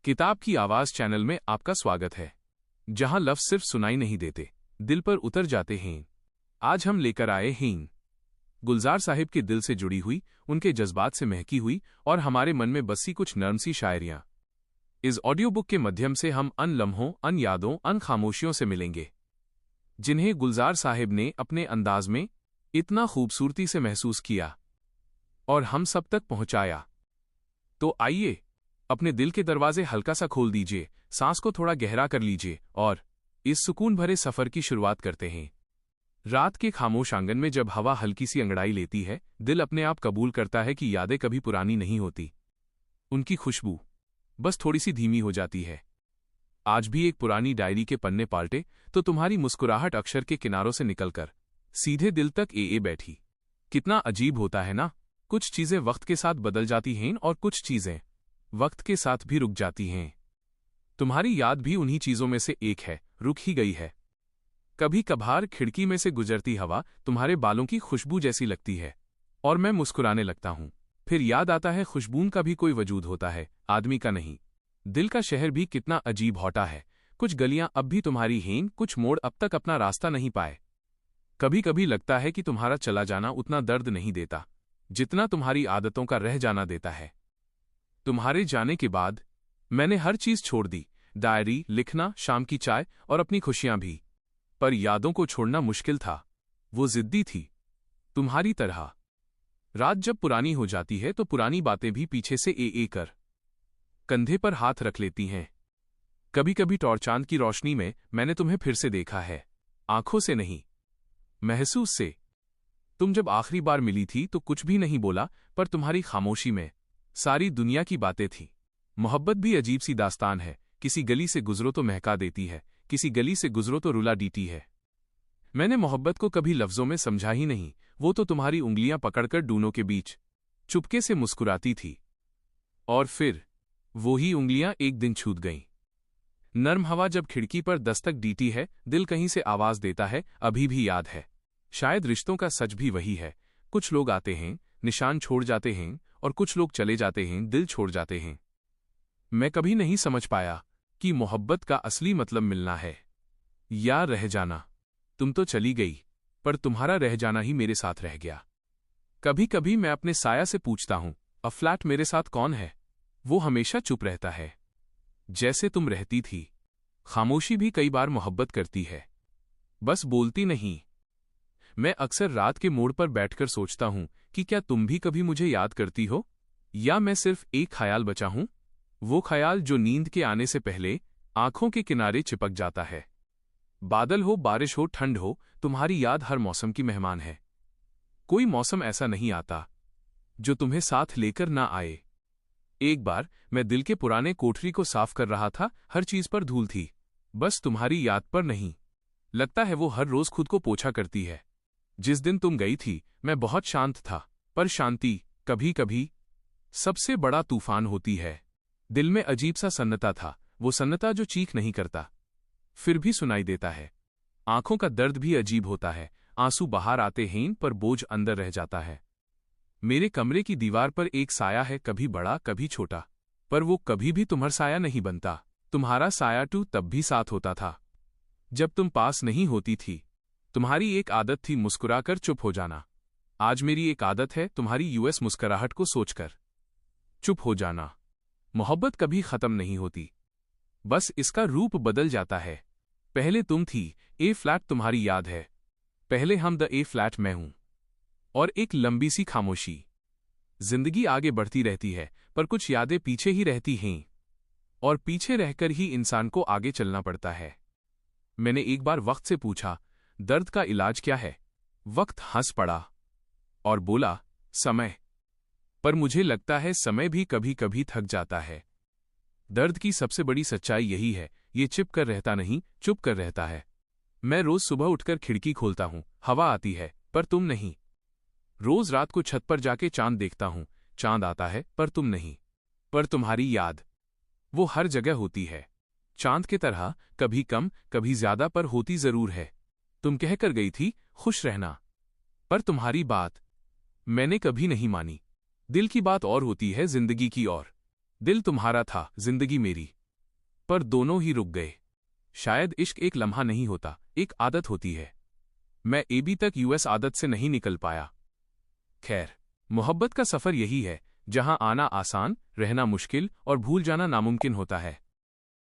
किताब की आवाज चैनल में आपका स्वागत है, जहां लफ्ज सिर्फ सुनाई नहीं देते, दिल पर उतर जाते हैं। आज हम लेकर आए हैं गुलजार साहिब के दिल से जुड़ी हुई, उनके जज्बात से महकी हुई और हमारे मन में बसी कुछ नर्म सी शायरियां। इस ऑडियो बुक के माध्यम से हम अन लम्हों, अन यादों, अन खामोशियों से मिलेंगे, जिन्हें गुलजार साहिब ने अपने अंदाज में इतना खूबसूरती से महसूस किया और हम सब तक पहुंचाया। तो आइए, अपने दिल के दरवाजे हल्का सा खोल दीजिए, सांस को थोड़ा गहरा कर लीजिए और इस सुकून भरे सफर की शुरुआत करते हैं। रात के खामोश आंगन में जब हवा हल्की सी अंगड़ाई लेती है, दिल अपने आप कबूल करता है कि यादें कभी पुरानी नहीं होती। उनकी खुशबू बस थोड़ी सी धीमी हो जाती है। आज भी एक पुरानी डायरी के पन्ने पाल्टे तो तुम्हारी मुस्कुराहट अक्षर के किनारों से निकलकर सीधे दिल तक ए बैठी। कितना अजीब होता है ना, कुछ चीजें वक्त के साथ बदल जाती हैं और कुछ चीजें वक्त के साथ भी रुक जाती हैं। तुम्हारी याद भी उन्हीं चीजों में से एक है, रुक ही गई है। कभी कभार खिड़की में से गुजरती हवा तुम्हारे बालों की खुशबू जैसी लगती है और मैं मुस्कुराने लगता हूं। फिर याद आता है खुशबू का भी कोई वजूद होता है, आदमी का नहीं। दिल का शहर भी कितना अजीब होता है, कुछ गलियां अब भी तुम्हारी हैं, कुछ मोड़ अब तक अपना रास्ता नहीं पाए। कभी कभी लगता है कि तुम्हारा चला जाना उतना दर्द नहीं देता जितना तुम्हारी आदतों का रह जाना देता है। तुम्हारे जाने के बाद मैंने हर चीज छोड़ दी, डायरी, लिखना, शाम की चाय और अपनी खुशियां भी। पर यादों को छोड़ना मुश्किल था, वो जिद्दी थी, तुम्हारी तरह। रात जब पुरानी हो जाती है तो पुरानी बातें भी पीछे से ए कर कंधे पर हाथ रख लेती हैं। कभी कभी टॉर्चांद की रोशनी में मैंने तुम्हें फिर से देखा है, आंखों से नहीं, महसूस से। तुम जब आखिरी बार मिली थी तो कुछ भी नहीं बोला, पर तुम्हारी खामोशी में सारी दुनिया की बातें थी। मोहब्बत भी अजीब सी दास्तान है, किसी गली से गुजरो तो महका देती है, किसी गली से गुजरो तो रुला डीती है। मैंने मोहब्बत को कभी लफ्जों में समझा ही नहीं, वो तो तुम्हारी उंगलियां पकड़कर डूनों के बीच चुपके से मुस्कुराती थी और फिर वो ही उंगलियां एक दिन छूट गईं। नर्म हवा जब खिड़की पर दस्तक डीती है, दिल कहीं से आवाज देता है, अभी भी याद है। शायद रिश्तों का सच भी वही है, कुछ लोग आते हैं, निशान छोड़ जाते हैं और कुछ लोग चले जाते हैं, दिल छोड़ जाते हैं। मैं कभी नहीं समझ पाया कि मोहब्बत का असली मतलब मिलना है या रह जाना। तुम तो चली गई, पर तुम्हारा रह जाना ही मेरे साथ रह गया। कभी कभी मैं अपने साया से पूछता हूं, अब फ्लैट मेरे साथ कौन है? वो हमेशा चुप रहता है, जैसे तुम रहती थी। खामोशी भी कई बार मोहब्बत करती है, बस बोलती नहीं। मैं अक्सर रात के मोड़ पर बैठकर सोचता हूं कि क्या तुम भी कभी मुझे याद करती हो, या मैं सिर्फ एक ख्याल बचा हूं, वो ख्याल जो नींद के आने से पहले आंखों के किनारे चिपक जाता है। बादल हो, बारिश हो, ठंड हो, तुम्हारी याद हर मौसम की मेहमान है। कोई मौसम ऐसा नहीं आता जो तुम्हें साथ लेकर ना आए। एक बार मैं दिल के पुराने कोठरी को साफ कर रहा था, हर चीज पर धूल थी, बस तुम्हारी याद पर नहीं। लगता है वो हर रोज खुद को पोछा करती है। जिस दिन तुम गई थी मैं बहुत शांत था, पर शांति कभी कभी सबसे बड़ा तूफान होती है। दिल में अजीब सा सन्नता था, वो सन्नता जो चीख नहीं करता फिर भी सुनाई देता है। आंखों का दर्द भी अजीब होता है, आंसू बाहर आते हैं पर बोझ अंदर रह जाता है। मेरे कमरे की दीवार पर एक साया है, कभी बड़ा कभी छोटा, पर वो कभी भी तुम्हारा साया नहीं बनता। तुम्हारा साया तब भी साथ होता था जब तुम पास नहीं होती थी। तुम्हारी एक आदत थी मुस्कुराकर चुप हो जाना। आज मेरी एक आदत है तुम्हारी यूएस मुस्कुराहट को सोचकर चुप हो जाना। मोहब्बत कभी खत्म नहीं होती, बस इसका रूप बदल जाता है। पहले तुम थी, ए फ्लैट तुम्हारी याद है, पहले हम द ए फ्लैट मैं हूं, और एक लंबी सी खामोशी। जिंदगी आगे बढ़ती रहती है, पर कुछ यादें पीछे ही रहती हैं, और पीछे रहकर ही इंसान को आगे चलना पड़ता है। मैंने एक बार वक्त से पूछा, दर्द का इलाज क्या है? वक्त हंस पड़ा और बोला, समय। पर मुझे लगता है समय भी कभी कभी थक जाता है। दर्द की सबसे बड़ी सच्चाई यही है, ये चिप कर रहता नहीं, चुप कर रहता है। मैं रोज सुबह उठकर खिड़की खोलता हूं, हवा आती है पर तुम नहीं। रोज रात को छत पर जाके चांद देखता हूं, चांद आता है पर तुम नहीं। पर तुम्हारी याद वो हर जगह होती है, चांद की तरह, कभी कम कभी ज्यादा, पर होती जरूर है। तुम कह कर गई थी खुश रहना, पर तुम्हारी बात मैंने कभी नहीं मानी। दिल की बात और होती है, जिंदगी की और। दिल तुम्हारा था, जिंदगी मेरी। पर दोनों ही रुक गए। शायद इश्क एक लम्हा नहीं होता, एक आदत होती है। मैं अभी तक यूएस आदत से नहीं निकल पाया। खैर, मोहब्बत का सफर यही है, जहां आना आसान, रहना मुश्किल और भूल जाना नामुमकिन होता है।